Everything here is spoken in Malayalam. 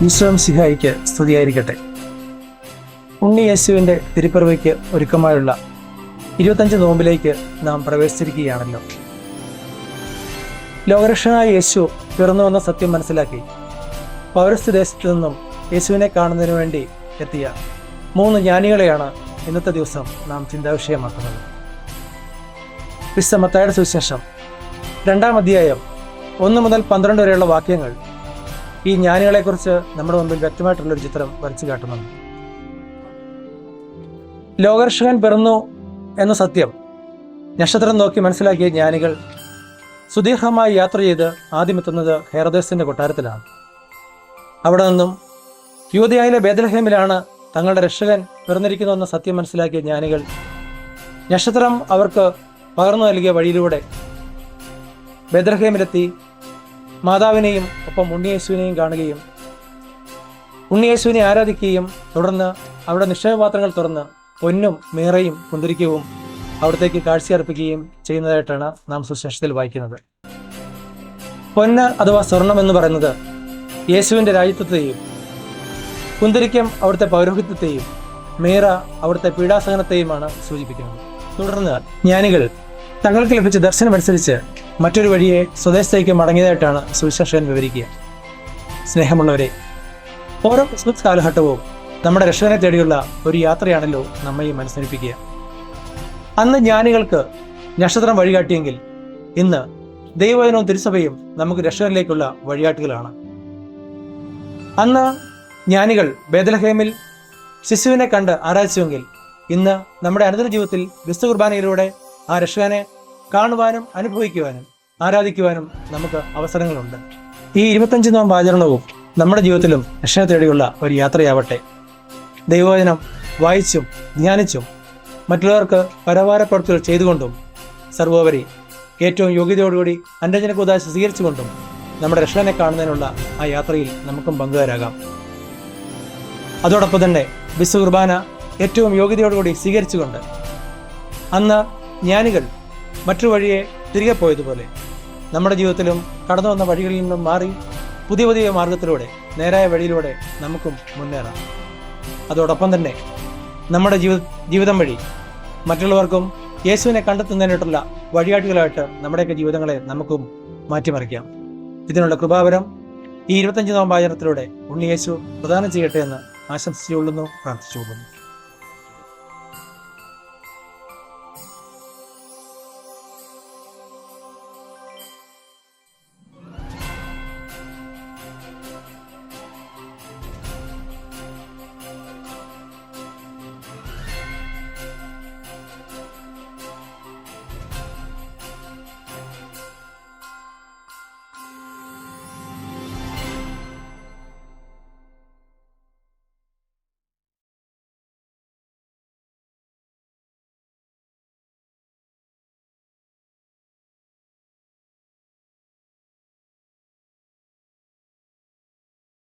ഈശോമിശിഹായിക്ക് സ്തുതിയായിരിക്കട്ടെ. ഉണ്ണി യേശുവിൻ്റെ തിരുപ്പിറവിക്ക് ഒരുക്കമായുള്ള 25 നോമ്പിലേക്ക് നാം പ്രവേശിച്ചിരിക്കുകയാണല്ലോ. ലോകരക്ഷകനായ യേശു പിറന്നു വന്ന സത്യം മനസ്സിലാക്കി പൗരസ്ത്യദേശത്തു നിന്നും യേശുവിനെ കാണുന്നതിന് വേണ്ടി എത്തിയ 3 ജ്ഞാനികളെയാണ് ഇന്നത്തെ ദിവസം നാം ചിന്താവിഷയമാക്കുന്നത്. വിശുദ്ധ മത്തായിയുടെ സുവിശേഷം 2-ാം അധ്യായം 1 മുതൽ 12 വരെയുള്ള വാക്യങ്ങൾ ഈ ജ്ഞാനികളെക്കുറിച്ച് നമ്മുടെ മുമ്പിൽ വ്യക്തമായിട്ടുള്ളൊരു ചിത്രം വരച്ചു കാട്ടുന്നുണ്ട്. ലോകരക്ഷകൻ പിറന്നു എന്ന സത്യം നക്ഷത്രം നോക്കി മനസ്സിലാക്കിയ ജ്ഞാനികൾ സുദീർഘമായി യാത്ര ചെയ്ത് ആദ്യമെത്തുന്നത് ഹെരോദേസിന്റെ കൊട്ടാരത്തിലാണ്. അവിടെ നിന്നും യൂദയായിലെ ബേത്ലഹേമിലാണ് തങ്ങളുടെ രക്ഷകൻ പിറന്നിരിക്കുന്നുവെന്ന സത്യം മനസ്സിലാക്കിയ ജ്ഞാനികൾ നക്ഷത്രം അവർക്ക് പകർന്നു നൽകിയ വഴിയിലൂടെ ബേത്ലഹേമിലെത്തി മാതാവിനെയും ഒപ്പം ഉണ്ണിയേശുവിനെയും കാണുകയും ഉണ്ണിയേശുവിനെ ആരാധിക്കുകയും തുടർന്ന് അവിടെ നിക്ഷേപപാത്രങ്ങൾ തുറന്ന് പൊന്നും മീറയും കുന്തിരിക്കവും അവിടത്തേക്ക് കാഴ്ചയർപ്പിക്കുകയും ചെയ്യുന്നതായിട്ടാണ് നാം സുവിശേഷത്തിൽ വായിക്കുന്നത്. പൊന്ന് അഥവാ സ്വർണം എന്ന് പറയുന്നത് യേശുവിൻ്റെ രാജ്യത്വത്തെയും, കുന്തിരിക്കം അവിടുത്തെ പൗരോഹിത്യത്തെയും, മീറ അവിടുത്തെ പീഡാസഹനത്തെയുമാണ് സൂചിപ്പിക്കുന്നത്. തുടർന്ന് ജ്ഞാനികൾ തങ്ങൾക്ക് ലഭിച്ച ദർശനമനുസരിച്ച് മറ്റൊരു വഴിയെ സ്വദേശത്തേക്ക് മടങ്ങിയതായിട്ടാണ് സുവിശേഷൻ വിവരിക്കുക. സ്നേഹമുള്ളവരെ, ഓരോ ക്രിസ്മസ് കാലഘട്ടവും നമ്മുടെ രക്ഷകനെ തേടിയുള്ള ഒരു യാത്രയാണല്ലോ നമ്മെ മനസ്സരിപ്പിക്കുക. അന്ന് ജ്ഞാനികൾക്ക് നക്ഷത്രം വഴികാട്ടിയെങ്കിൽ ഇന്ന് ദൈവവചനവും തിരുസഭയും നമുക്ക് രക്ഷകനിലേക്കുള്ള വഴികാട്ടുകളാണ്. അന്ന് ജ്ഞാനികൾ ബേത്ലഹേമിൽ ശിശുവിനെ കണ്ട് ആരാധിച്ചുവെങ്കിൽ ഇന്ന് നമ്മുടെ അനുദിന ജീവിതത്തിൽ വിശുദ്ധ കുർബാനയിലൂടെ ആ രക്ഷകനെ കാണുവാനും അനുഭവിക്കുവാനും ആരാധിക്കുവാനും നമുക്ക് അവസരങ്ങളുണ്ട്. ഈ 25 നോമ്പ് ആചരണവും നമ്മുടെ ജീവിതത്തിലും രക്ഷകനെ തേടിയുള്ള ഒരു യാത്രയാവട്ടെ. ദൈവവചനം വായിച്ചും ധ്യാനിച്ചും മറ്റുള്ളവർക്ക് പരവാര പ്രവൃത്തികൾ ചെയ്തുകൊണ്ടും സർവോപരി ഏറ്റവും യോഗ്യതയോടുകൂടി അന്യജന കൂദാശ സ്വീകരിച്ചുകൊണ്ടും നമ്മുടെ രക്ഷകനെ കാണുന്നതിനുള്ള ആ യാത്രയിൽ നമുക്കും പങ്കുകാരാകാം. അതോടൊപ്പം തന്നെ വിശുദ്ധ കുർബാന ഏറ്റവും യോഗ്യതയോടുകൂടി സ്വീകരിച്ചുകൊണ്ട് അന്ന് ജ്ഞാനികൾ മറ്റൊരു വഴിയെ തിരികെ പോയതുപോലെ നമ്മുടെ ജീവിതത്തിലും കടന്നു വന്ന വഴികളിൽ നിന്നും മാറി പുതിയ പുതിയ മാർഗത്തിലൂടെ നേരായ വഴിയിലൂടെ നമുക്കും മുന്നേറാം. അതോടൊപ്പം തന്നെ നമ്മുടെ ജീവിതം വഴി മറ്റുള്ളവർക്കും യേശുവിനെ കണ്ടെത്തുന്നതിനായിട്ടുള്ള വഴികാട്ടികളായിട്ട് നമ്മുടെയൊക്കെ ജീവിതങ്ങളെ നമുക്കും മാറ്റിമറിക്കാം. ഇതിനുള്ള കൃപാവരം ഈ 25 നോമ്പാചരണത്തിലൂടെ ഉണ്ണി യേശു പ്രദാനം ചെയ്യട്ടെ എന്ന് ആശംസിച്ചുകൊള്ളുന്നു, പ്രാർത്ഥിച്ചുകൊള്ളുന്നു.